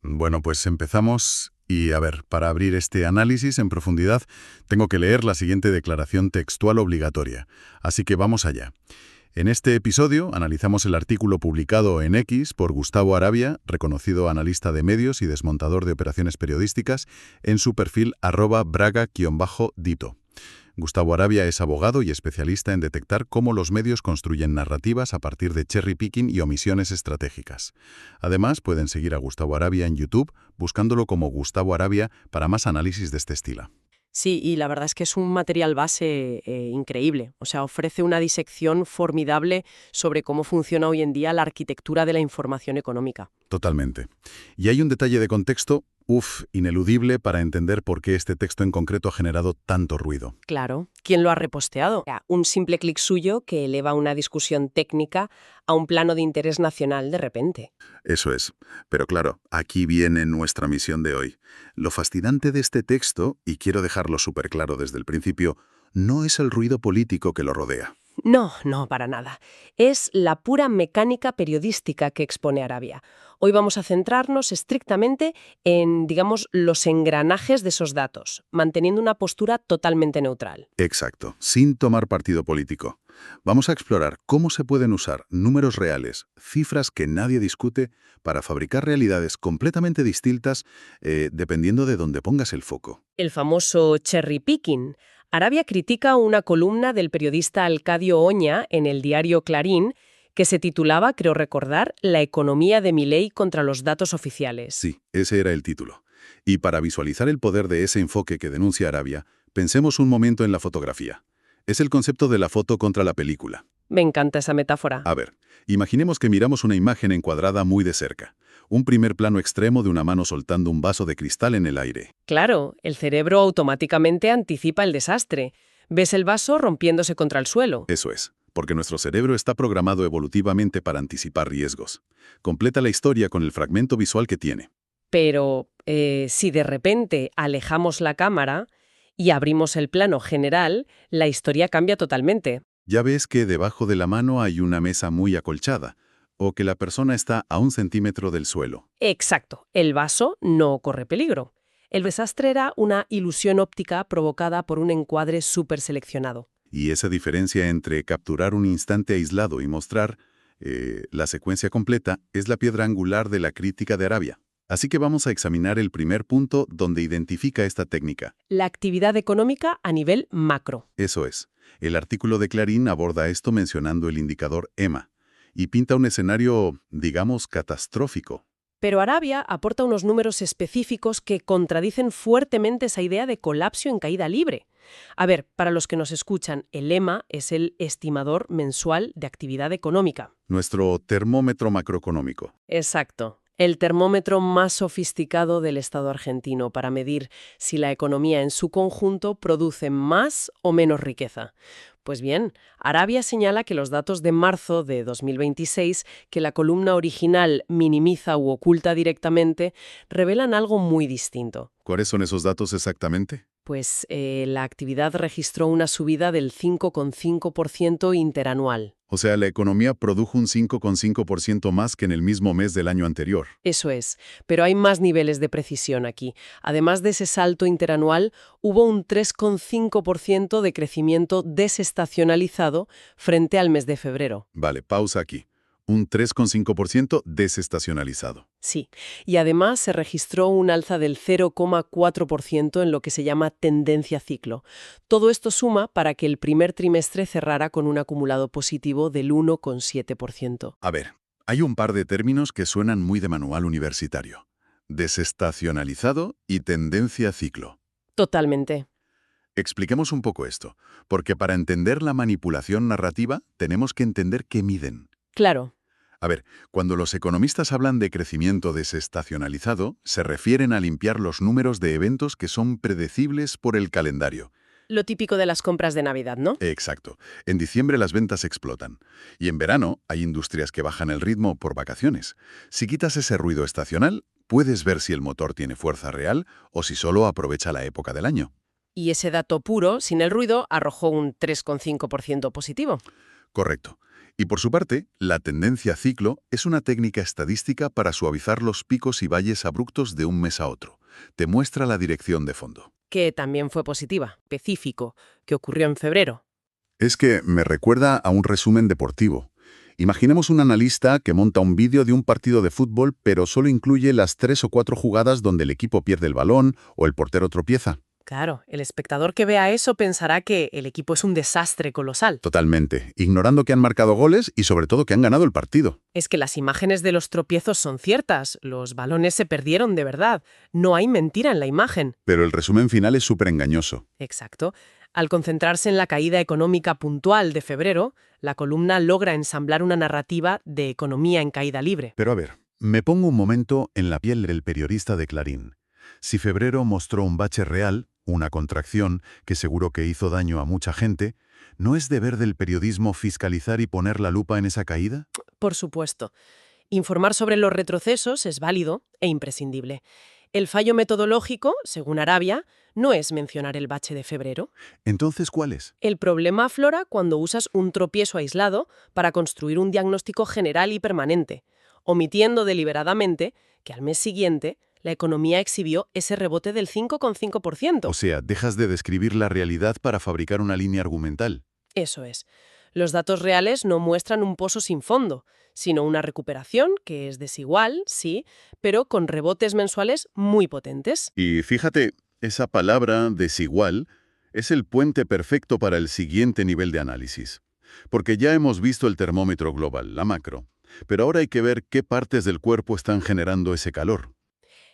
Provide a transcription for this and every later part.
Bueno, pues empezamos y a ver, para abrir este análisis en profundidad, tengo que leer la siguiente declaración textual obligatoria. Así que vamos allá. En este episodio analizamos el artículo publicado en X por Gustavo Arabia, reconocido analista de medios y desmontador de operaciones periodísticas, en su perfil @braga_dito. Gustavo Arabia es abogado y especialista en detectar cómo los medios construyen narrativas a partir de cherry picking y omisiones estratégicas. Además, pueden seguir a Gustavo Arabia en YouTube, buscándolo como Gustavo Arabia para más análisis de este estilo. Sí, y la verdad es que es un material base increíble. O sea, ofrece una disección formidable sobre cómo funciona hoy en día la arquitectura de la información económica. Totalmente. Y hay un detalle de contexto, ineludible para entender por qué este texto en concreto ha generado tanto ruido. Claro. ¿Quién lo ha reposteado? Un simple clic suyo que eleva una discusión técnica a un plano de interés nacional de repente. Eso es. Pero claro, aquí viene nuestra misión de hoy. Lo fascinante de este texto, y quiero dejarlo súper claro desde el principio, no es el ruido político que lo rodea. No, no, para nada. Es la pura mecánica periodística que expone Arabia. Hoy vamos a centrarnos estrictamente en, digamos, los engranajes de esos datos, manteniendo una postura totalmente neutral. Exacto, sin tomar partido político. Vamos a explorar cómo se pueden usar números reales, cifras que nadie discute, para fabricar realidades completamente distintas dependiendo de dónde pongas el foco. El famoso cherry picking. Arabia critica una columna del periodista Alcadio Oña en el diario Clarín que se titulaba, creo recordar, La economía de Milei contra los datos oficiales. Sí, ese era el título. Y para visualizar el poder de ese enfoque que denuncia Arabia, pensemos un momento en la fotografía. Es el concepto de la foto contra la película. Me encanta esa metáfora. A ver, imaginemos que miramos una imagen encuadrada muy de cerca. Un primer plano extremo de una mano soltando un vaso de cristal en el aire. Claro, el cerebro automáticamente anticipa el desastre. Ves el vaso rompiéndose contra el suelo. Eso es, porque nuestro cerebro está programado evolutivamente para anticipar riesgos. Completa la historia con el fragmento visual que tiene. Pero si de repente alejamos la cámara y abrimos el plano general, la historia cambia totalmente. Ya ves que debajo de la mano hay una mesa muy acolchada, o que la persona está a 1 centímetro del suelo. Exacto, el vaso no corre peligro. El desastre era una ilusión óptica provocada por un encuadre súper seleccionado. Y esa diferencia entre capturar un instante aislado y mostrar la secuencia completa es la piedra angular de la crítica de Arabia. Así que vamos a examinar el primer punto donde identifica esta técnica. La actividad económica a nivel macro. Eso es. El artículo de Clarín aborda esto mencionando el indicador EMA y pinta un escenario, digamos, catastrófico. Pero Arabia aporta unos números específicos que contradicen fuertemente esa idea de colapso en caída libre. A ver, para los que nos escuchan, el EMA es el estimador mensual de actividad económica. Nuestro termómetro macroeconómico. Exacto. El termómetro más sofisticado del Estado argentino para medir si la economía en su conjunto produce más o menos riqueza. Pues bien, Arabia señala que los datos de marzo de 2026, que la columna original minimiza u oculta directamente, revelan algo muy distinto. ¿Cuáles son esos datos exactamente? Pues la actividad registró una subida del 5,5% interanual. O sea, la economía produjo un 5,5% más que en el mismo mes del año anterior. Eso es, pero hay más niveles de precisión aquí. Además de ese salto interanual, hubo un 3,5% de crecimiento desestacionalizado frente al mes de febrero. Vale, pausa aquí. Un 3,5% desestacionalizado. Sí, y además se registró un alza del 0,4% en lo que se llama tendencia ciclo. Todo esto suma para que el primer trimestre cerrara con un acumulado positivo del 1,7%. A ver, hay un par de términos que suenan muy de manual universitario. Desestacionalizado y tendencia ciclo. Totalmente. Expliquemos un poco esto, porque para entender la manipulación narrativa tenemos que entender qué miden. Claro. A ver, cuando los economistas hablan de crecimiento desestacionalizado, se refieren a limpiar los números de eventos que son predecibles por el calendario. Lo típico de las compras de Navidad, ¿no? Exacto. En diciembre las ventas explotan. Y en verano hay industrias que bajan el ritmo por vacaciones. Si quitas ese ruido estacional, puedes ver si el motor tiene fuerza real o si solo aprovecha la época del año. Y ese dato puro, sin el ruido, arrojó un 3,5% positivo. Correcto. Y por su parte, la tendencia ciclo es una técnica estadística para suavizar los picos y valles abruptos de un mes a otro. Te muestra la dirección de fondo. Que también fue positiva, específico, que ocurrió en febrero. Es que me recuerda a un resumen deportivo. Imaginemos un analista que monta un vídeo de un partido de fútbol, pero solo incluye las 3 o 4 jugadas donde el equipo pierde el balón o el portero tropieza. Claro, el espectador que vea eso pensará que el equipo es un desastre colosal. Totalmente, ignorando que han marcado goles y sobre todo que han ganado el partido. Es que las imágenes de los tropiezos son ciertas, los balones se perdieron de verdad, no hay mentira en la imagen. Pero el resumen final es súper engañoso. Exacto. Al concentrarse en la caída económica puntual de febrero, la columna logra ensamblar una narrativa de economía en caída libre. Pero a ver, me pongo un momento en la piel del periodista de Clarín. Si febrero mostró un bache real, una contracción que seguro que hizo daño a mucha gente, ¿no es deber del periodismo fiscalizar y poner la lupa en esa caída? Por supuesto. Informar sobre los retrocesos es válido e imprescindible. El fallo metodológico, según Arabia, no es mencionar el bache de febrero. Entonces, ¿cuál es? El problema aflora cuando usas un tropiezo aislado para construir un diagnóstico general y permanente, omitiendo deliberadamente que al mes siguiente la economía exhibió ese rebote del 5,5%. O sea, dejas de describir la realidad para fabricar una línea argumental. Eso es. Los datos reales no muestran un pozo sin fondo, sino una recuperación que es desigual, sí, pero con rebotes mensuales muy potentes. Y fíjate, esa palabra desigual es el puente perfecto para el siguiente nivel de análisis. Porque ya hemos visto el termómetro global, la macro, pero ahora hay que ver qué partes del cuerpo están generando ese calor.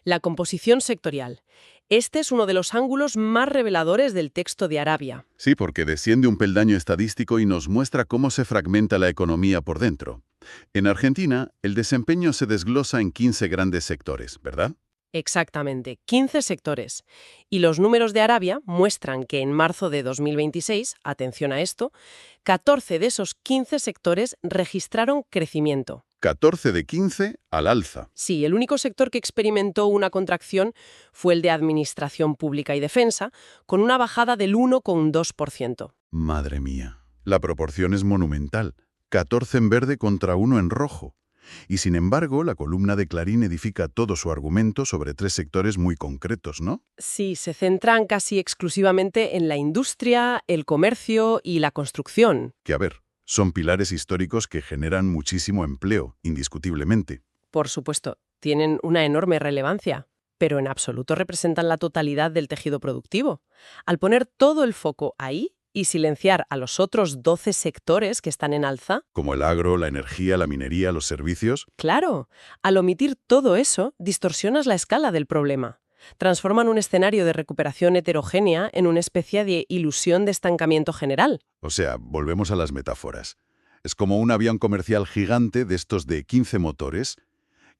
La composición sectorial. Este es uno de los ángulos más reveladores del texto de Arabia. Sí, porque desciende un peldaño estadístico y nos muestra cómo se fragmenta la economía por dentro. En Argentina, el desempeño se desglosa en 15 grandes sectores, ¿verdad? Exactamente, 15 sectores. Y los números de Arabia muestran que en marzo de 2026, atención a esto, 14 de esos 15 sectores registraron crecimiento. 14 de 15 al alza. Sí, el único sector que experimentó una contracción fue el de Administración Pública y Defensa, con una bajada del 1,2%. Madre mía, la proporción es monumental. 14 en verde contra 1 en rojo. Y sin embargo, la columna de Clarín edifica todo su argumento sobre 3 sectores muy concretos, ¿no? Sí, se centran casi exclusivamente en la industria, el comercio y la construcción. Que a ver, son pilares históricos que generan muchísimo empleo, indiscutiblemente. Por supuesto, tienen una enorme relevancia, pero en absoluto representan la totalidad del tejido productivo. Al poner todo el foco ahí y silenciar a los otros 12 sectores que están en alza, Como el agro, la energía, la minería, los servicios. claro, al omitir todo eso, distorsionas la escala del problema. Transforman un escenario de recuperación heterogénea en una especie de ilusión de estancamiento general. O sea, volvemos a las metáforas. Es como un avión comercial gigante de estos de 15 motores.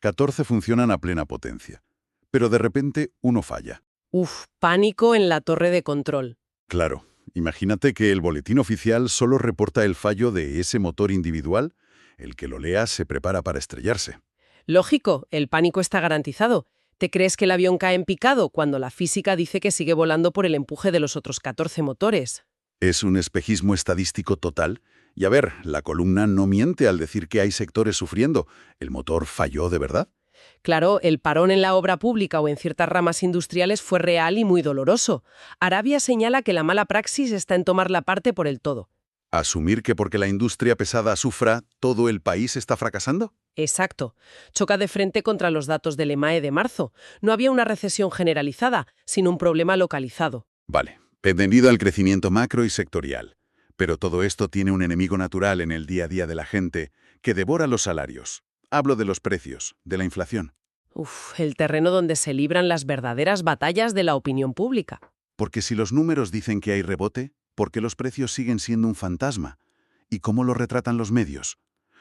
14 funcionan a plena potencia. Pero de repente uno falla. Uf, pánico en la torre de control. Claro, imagínate que el boletín oficial solo reporta el fallo de ese motor individual. El que lo lea se prepara para estrellarse. Lógico, el pánico está garantizado. ¿Te crees que el avión cae en picado cuando la física dice que sigue volando por el empuje de los otros 14 motores? Es un espejismo estadístico total. Y a ver, la columna no miente al decir que hay sectores sufriendo. ¿El motor falló de verdad? Claro, el parón en la obra pública o en ciertas ramas industriales fue real y muy doloroso. Arabia señala que la mala praxis está en tomar la parte por el todo. ¿Asumir que porque la industria pesada sufra, todo el país está fracasando? Exacto. Choca de frente contra los datos del EMAE de marzo. No había una recesión generalizada, sino un problema localizado. Vale, entendido el crecimiento macro y sectorial. Pero todo esto tiene un enemigo natural en el día a día de la gente que devora los salarios. Hablo de los precios, de la inflación. Uf, el terreno donde se libran las verdaderas batallas de la opinión pública. Porque si los números dicen que hay rebote, ¿por qué los precios siguen siendo un fantasma? ¿Y cómo lo retratan los medios?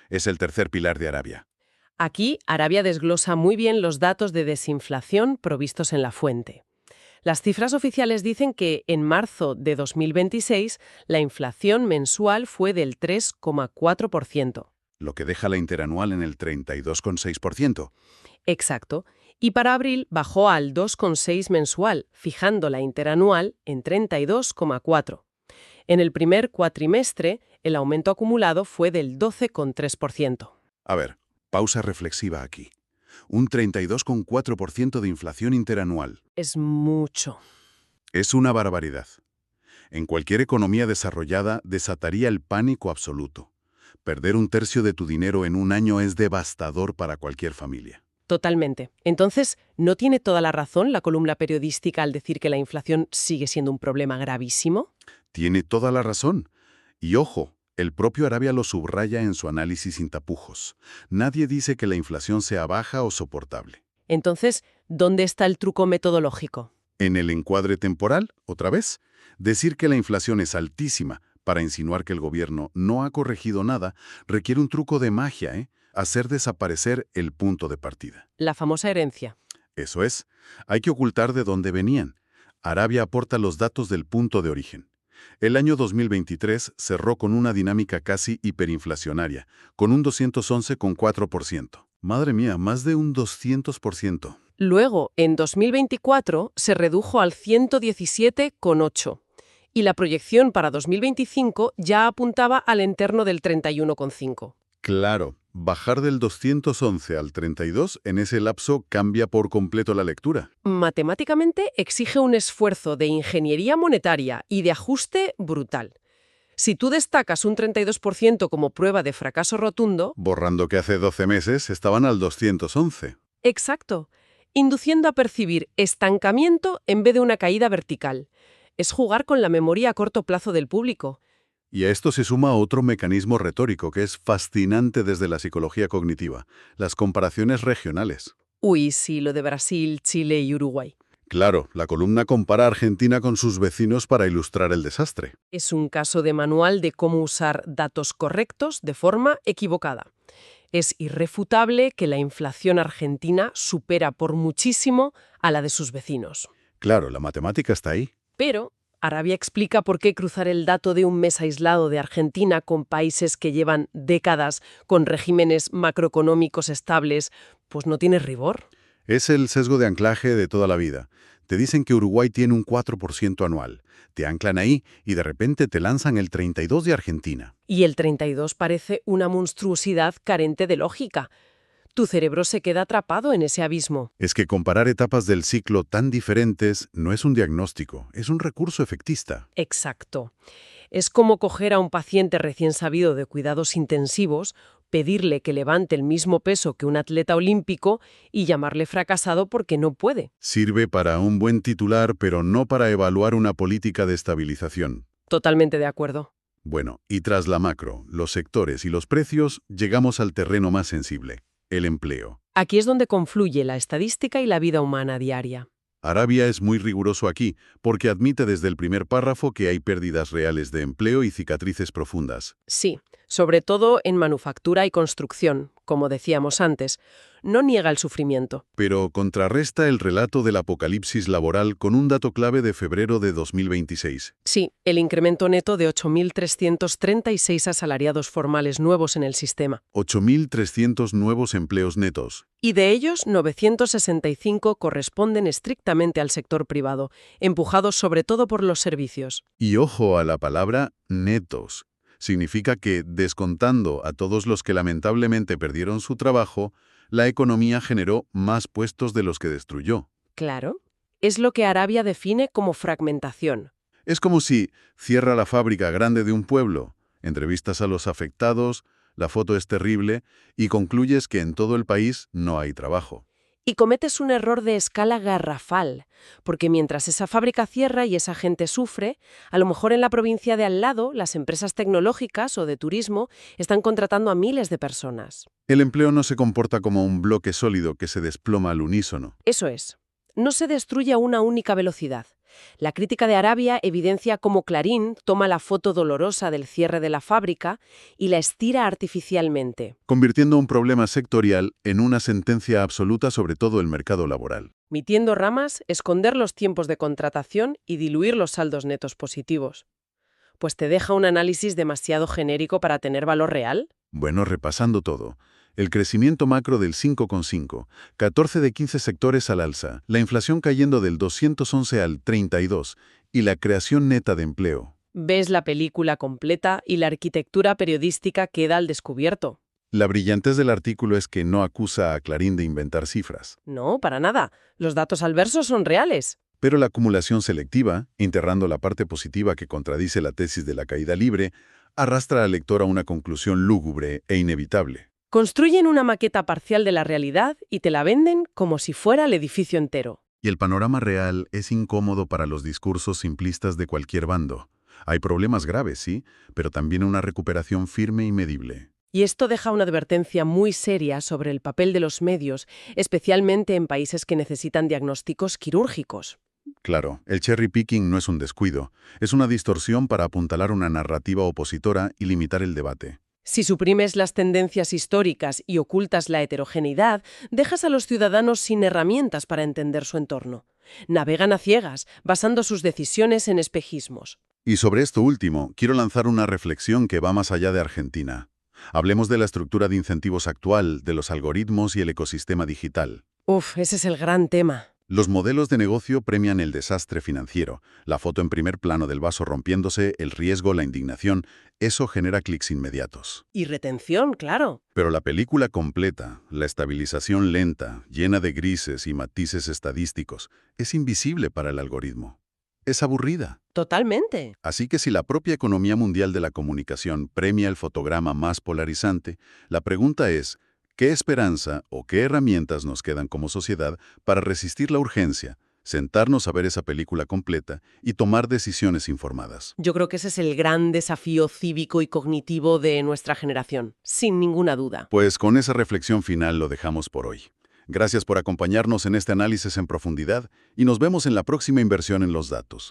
Es el tercer pilar de Arabia. Aquí, Arabia desglosa muy bien los datos de desinflación provistos en la fuente. Las cifras oficiales dicen que en marzo de 2026 la inflación mensual fue del 3,4%. Lo que deja la interanual en el 32,6%. Exacto. Y para abril bajó al 2,6 mensual, fijando la interanual en 32,4. En el primer cuatrimestre, El aumento acumulado fue del 12,3%. A ver, pausa reflexiva aquí. Un 32,4% de inflación interanual. Es mucho. Es una barbaridad. En cualquier economía desarrollada desataría el pánico absoluto. Perder un tercio de tu dinero en un año es devastador para cualquier familia. Totalmente. Entonces, ¿no tiene toda la razón la columna periodística al decir que la inflación sigue siendo un problema gravísimo? Tiene toda la razón. Y ojo, el propio Arabia lo subraya en su análisis sin tapujos. Nadie dice que la inflación sea baja o soportable. Entonces, ¿dónde está el truco metodológico? En el encuadre temporal, otra vez, decir que la inflación es altísima para insinuar que el gobierno no ha corregido nada requiere un truco de magia, ¿eh? Hacer desaparecer el punto de partida. La famosa herencia. Eso es, hay que ocultar de dónde venían. Arabia aporta los datos del punto de origen. El año 2023 cerró con una dinámica casi hiperinflacionaria, con un 211,4%. Madre mía, más de un 200%. Luego, en 2024, se redujo al 117,8%. Y la proyección para 2025 ya apuntaba al entorno del 31,5%. Claro, bajar del 211 al 32 en ese lapso cambia por completo la lectura. Matemáticamente exige un esfuerzo de ingeniería monetaria y de ajuste brutal. Si tú destacas un 32% como prueba de fracaso rotundo... Borrando que hace 12 meses estaban al 211. Exacto, induciendo a percibir estancamiento en vez de una caída vertical. Es jugar con la memoria a corto plazo del público. Y a esto se suma otro mecanismo retórico que es fascinante desde la psicología cognitiva, las comparaciones regionales. Uy, sí, lo de Brasil, Chile y Uruguay. Claro, la columna compara a Argentina con sus vecinos para ilustrar el desastre. Es un caso de manual de cómo usar datos correctos de forma equivocada. Es irrefutable que la inflación argentina supera por muchísimo a la de sus vecinos. Claro, la matemática está ahí. Pero Arabia explica por qué cruzar el dato de un mes aislado de Argentina con países que llevan décadas con regímenes macroeconómicos estables, pues no tiene rigor. Es el sesgo de anclaje de toda la vida. Te dicen que Uruguay tiene un 4% anual. Te anclan ahí y de repente te lanzan el 32 de Argentina. Y el 32 parece una monstruosidad carente de lógica. Tu cerebro se queda atrapado en ese abismo. Es que comparar etapas del ciclo tan diferentes no es un diagnóstico, es un recurso efectista. Exacto. Es como coger a un paciente recién sabido de cuidados intensivos, pedirle que levante el mismo peso que un atleta olímpico y llamarle fracasado porque no puede. Sirve para un buen titular, pero no para evaluar una política de estabilización. Totalmente de acuerdo. Bueno, y tras la macro, los sectores y los precios, llegamos al terreno más sensible, el empleo. Aquí es donde confluye la estadística y la vida humana diaria. Arabia es muy riguroso aquí, porque admite desde el primer párrafo que hay pérdidas reales de empleo y cicatrices profundas. Sí, sobre todo en manufactura y construcción, como decíamos antes. No niega el sufrimiento. Pero contrarresta el relato del apocalipsis laboral con un dato clave de febrero de 2026. Sí, el incremento neto de 8.336 asalariados formales nuevos en el sistema. 8.300 nuevos empleos netos. Y de ellos, 965 corresponden estrictamente al sector privado, empujados sobre todo por los servicios. Y ojo a la palabra netos. Significa que, descontando a todos los que lamentablemente perdieron su trabajo, la economía generó más puestos de los que destruyó. Claro. Es lo que Arabia define como fragmentación. Es como si cierra la fábrica grande de un pueblo, entrevistas a los afectados, la foto es terrible y concluyes que en todo el país no hay trabajo. Y cometes un error de escala garrafal, porque mientras esa fábrica cierra y esa gente sufre, a lo mejor en la provincia de al lado, las empresas tecnológicas o de turismo están contratando a miles de personas. El empleo no se comporta como un bloque sólido que se desploma al unísono. Eso es. No se destruye a una única velocidad. La crítica de Arabia evidencia cómo Clarín toma la foto dolorosa del cierre de la fábrica y la estira artificialmente, Convirtiendo un problema sectorial en una sentencia absoluta sobre todo el mercado laboral. mitiendo ramas, esconder los tiempos de contratación y diluir los saldos netos positivos. Pues te deja un análisis demasiado genérico para tener valor real. Bueno, repasando todo. El crecimiento macro del 5,5, 14 de 15 sectores al alza, la inflación cayendo del 211 al 32 y la creación neta de empleo, Ves la película completa y la arquitectura periodística queda al descubierto. La brillantez del artículo es que no acusa a Clarín de inventar cifras. No, para nada. Los datos al verso son reales. Pero la acumulación selectiva, enterrando la parte positiva que contradice la tesis de la caída libre, arrastra al lector a una conclusión lúgubre e inevitable. Construyen una maqueta parcial de la realidad y te la venden como si fuera el edificio entero. Y el panorama real es incómodo para los discursos simplistas de cualquier bando. Hay problemas graves, sí, pero también una recuperación firme y medible. Y esto deja una advertencia muy seria sobre el papel de los medios, especialmente en países que necesitan diagnósticos quirúrgicos. Claro, el cherry picking no es un descuido, es una distorsión para apuntalar una narrativa opositora y limitar el debate. Si suprimes las tendencias históricas y ocultas la heterogeneidad, dejas a los ciudadanos sin herramientas para entender su entorno. Navegan a ciegas, basando sus decisiones en espejismos. Y sobre esto último, quiero lanzar una reflexión que va más allá de Argentina. Hablemos de la estructura de incentivos actual, de los algoritmos y el ecosistema digital. Ese es el gran tema. Los modelos de negocio premian el desastre financiero, la foto en primer plano del vaso rompiéndose, el riesgo, la indignación. Eso genera clics inmediatos. Y retención, claro. Pero la película completa, la estabilización lenta, llena de grises y matices estadísticos, es invisible para el algoritmo. Es aburrida. Totalmente. Así que si la propia economía mundial de la comunicación premia el fotograma más polarizante, la pregunta es, ¿qué esperanza o qué herramientas nos quedan como sociedad para resistir la urgencia, sentarnos a ver esa película completa y tomar decisiones informadas? Yo creo que ese es el gran desafío cívico y cognitivo de nuestra generación, sin ninguna duda. Pues con esa reflexión final lo dejamos por hoy. Gracias por acompañarnos en este análisis en profundidad y nos vemos en la próxima inversión en los datos.